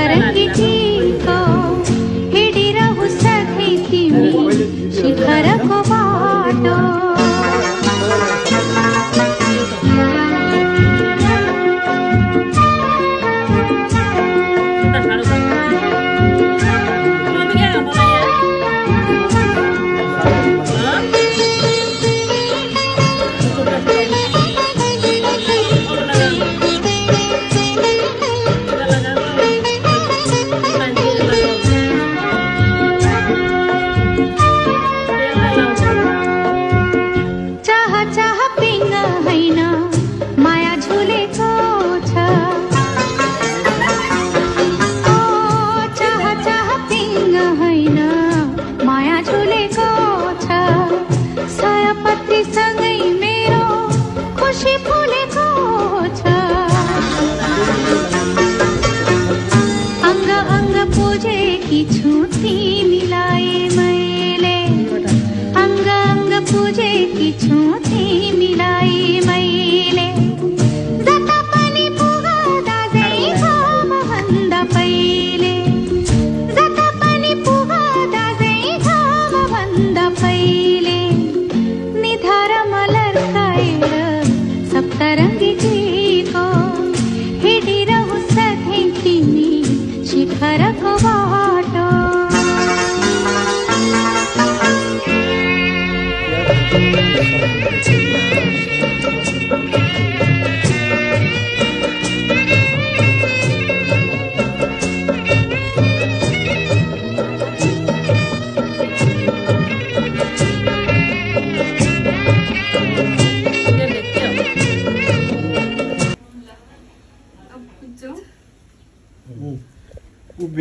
सप्तरङ्गी गीतको हिँडिरहु सधैँ तिमी शिखरको बाटो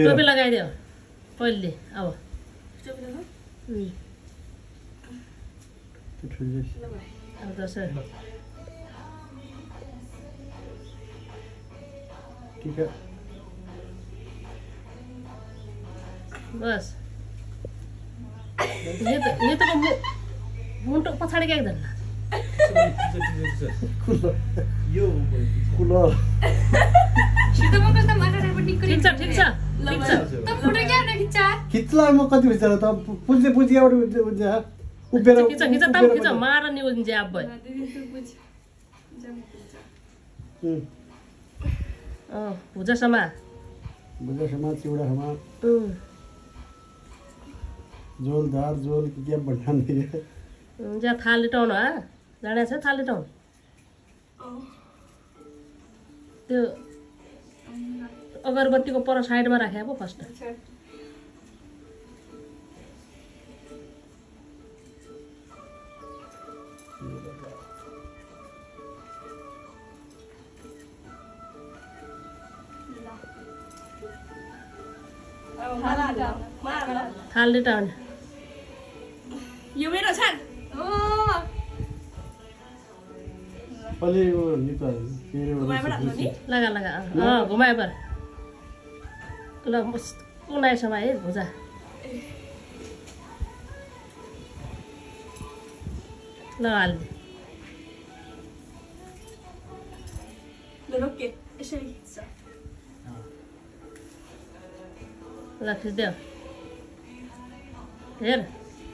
टोपी लगाइदियो पहिले अब बस यो त मुन्टो पछाडि क्या एकदम ठिक छ खिच्ला म कति बिचार त पुज्ने पुज्या उभिएर खिच मार नि उज्जे अब भुजासम्म चिउडासम्म झोल धार झोल के भन्ने जा थाली टाउन हा जाने छ थाली टाउन त्यो अगरबत्तीको पर साइडमा राखे अब फर्स्ट थाली टाउन यो मेरो छ लगा लगा घुमाए पर ल कुनाएसम्म है भुजा ल हाल्ने ल खिच्देऊ हेर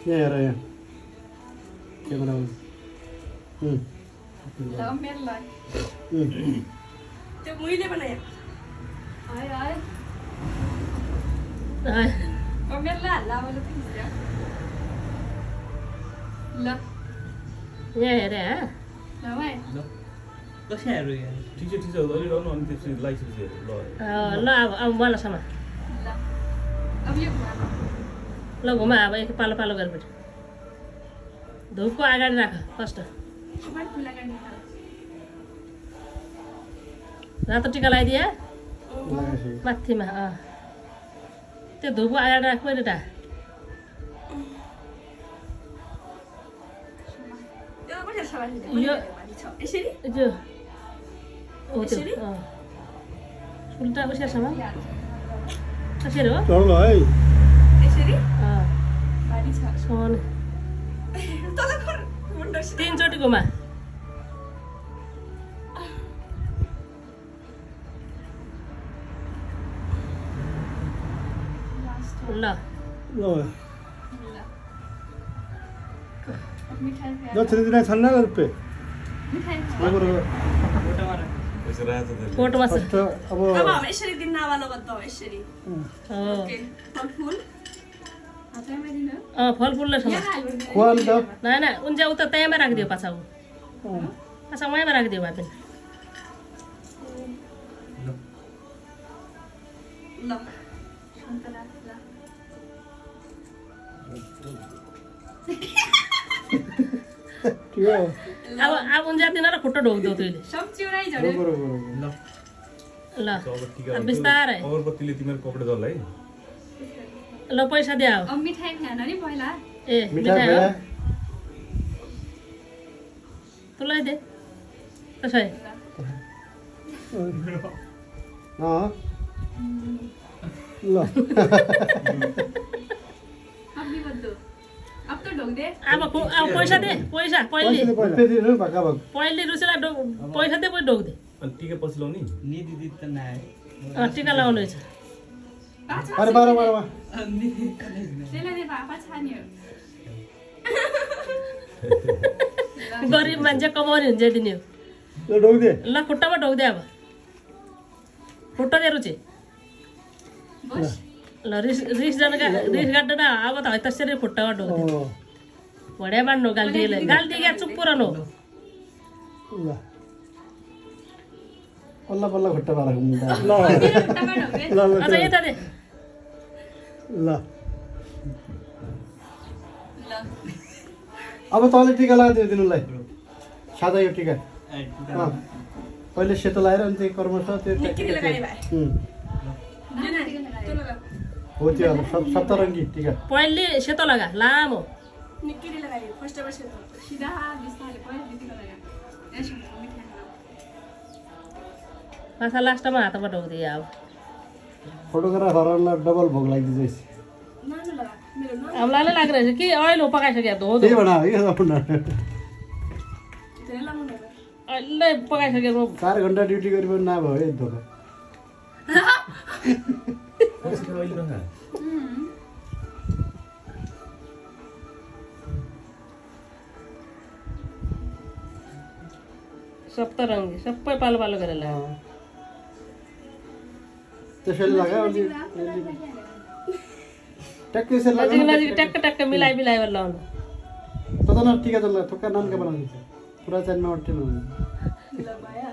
हेर यहाँ क्यामेरा त्यो मैले बनाए आय आय कमेला लावले त खिच्यो ल यहाँ हेरे ह ल भाइ ल कसै हेर्नु यहाँ ठीक छ अलि रहनु अनि त्यसपछि लाइसेन्स हेर्नु ल अब मलाई समा ल अब यो ल घुमा अब एक पालो पालो गरेपछि धुपको अगाडि राख फर्स्ट रातो टिका लगाइदिए माथिमा त्यो धुपको अगाडि राख पहिले त यो उल्टा उसेरसम्म कसरी हो तीनचोटि घुमा ल ल मिठाई खाए जसरी दिन छन् न रुपे मिठाई खाए बरोबर यसो रातो त फोटोमा छ फर्स्ट अब अब हम यसरी दिन नवालो गर्दा हो यसरी हो ओके फलफुल हातैमा दिनु फलफुल ल यहाँ हाल्नु खुवान त ना उनजा उता त्यहीँमा राखिदियो पाछा ऊ पाछा वहीँमा राखिदियो भए पनि ल सन्तरा ल ठिक हो अब उनजा दिन र खुट्टो ढोक्दो तैँले सब चिउराइ झऱ्यो बरोबर ल अब टिका अब बिस्तारै अगरबत्तीले तिम्रो कपडा जल्ला है ल पैसा दिया हो अब मिठाई खान नि पहिला ए मिठा मिठाई हो भेडा तँलाई दे कसो है ल अब नि बद्दो अब त ढोक दे अब पैसा दे पैसा पहिले पैसा दिनु भाका भाग पहिले रुसीलाई पैसा दे पछि ढोक दे अनि टिका पछि लाउने नि दिदी त नआए टिका लाउनु रहेछ अरे बाह्र बाह्रमा त्यसलाई दे बाबा छान्यो गरिब मान्छे कमाउने हुन्छ दिने हो ल ढोक दे ल खुट्टामा ढोक दे अब खुट्टा दे रुचि बस ल रिस गाड्दैन अब त है त्यसरी खुट्टामा ढोक दे भड्या बाँड्नु गाली क्या चुप पुरानो ल पल्ला पल्ला खुट्टा पारेको मुन्टा ल खुट्टामा ढोक दे ल अझ यता दे ल ल अब तँले टिका लगाइदियो दिनुलाई सादा यो टिका पहिले सेतो लगाएर अनि चाहिँ कर्म छ त्यो निक्की लगाए भाइ हो त्यो अब सप्तरङ्गी टिका पहिले सेतो लगा लामो निक्की लगाए फर्स्ट अफ सेतो सिधा बिस्तारै पहिला निक्की लगा यसो मिठाई खाऊ माछा लास्टमा हातमा ढोक दिए अब फोटोग्राफरहरूलाई डबल भोग लगाइदिँदैछ नानो लगा मेरो नानो हामीलाई लागिरहेछ कि अहिले पकाइसक्यो धो त्यही भन है धेरै लाउनु अहिले पकाइसक्यो 4 घन्टा ड्युटी गरेर नभयो है धोका पछि अहिले नखा सप्तरङ्गी सबै पालो पालो गरेर ल्यायो त्यसैले लगायो अनि ट्याक्कै यसरी नजिक लगाउनु नजिक ट्याक्क ट्याक्क मिलाइ गरेर लाउनु त टिका त थोक्का नानका बनाउँछ पुरा चानमा अट्टेन ल भयो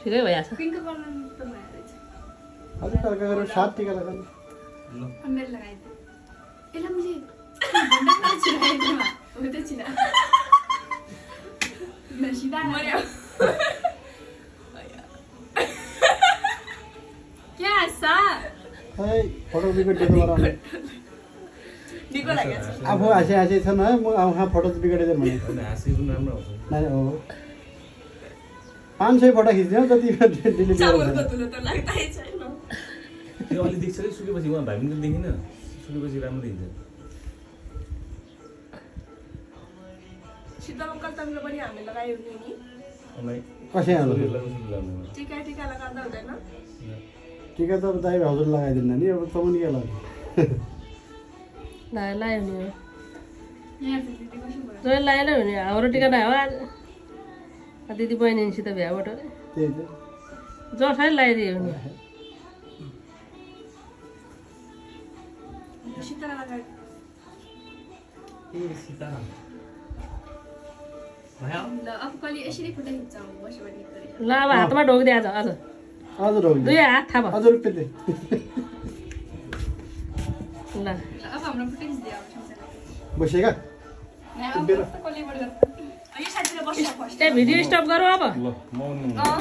ठिकै भइहाल्छ पिङ्क कलर त भयो रहेछ अलिक हल्का गरेर 7 टिका लगाउनु मेरो लगाइदिए यसलाई मैले भन्दा पनि छिराइदिएमा हो त छिरा सिधा मर्यो क्या सा है फोटो बिगडेको गराउनु निको लाग्यो आफू हाँसे छन् है म आफू फोटो चाहिँ बिगडेछ भने अनि हाँसी पनि राम्रो आउँछ नानी हो 500 फोटो खिच्दियो जति डिलिट चाउरको तुलो त लाग्दै छैन त्यो अलि देख्छ कि सुकेपछि उहाँ भाइ पनि देखिन सुकेपछि राम्रो देखिन्छ शीतल अङ्कल तपाईँले पनि हामी लगायो नि अनि कसै हाल्नु टिका टिका लगाउँदा हुँदैन टिका त दाइ हजुर लगाइदिन्न नि अब तपाईँ के लाग्यो लायो नि हो यहाँ दिदी कसो भयो जहिले लाएन हुने हाम्रो टिका नै हो आज दिदी बहिनीसित भ्याबाट त्यही त जसरी लगाइदियो नि शीतल लगायो ए सीताराम भयो ल अब कहिले यसरी फोटो खिच्छौँ बस्यो भने ल अब हातमा ढोक दे आज हजुर हो दुई हात थाहा भयो हजुर रुपियाँ ल अब हाम्रो फोटो खिच्दै अब बसेका कसले बढ्यो यो साथीले बस्छ फर्स्ट ए भिडियो स्टप गरौँ अब ल म अँ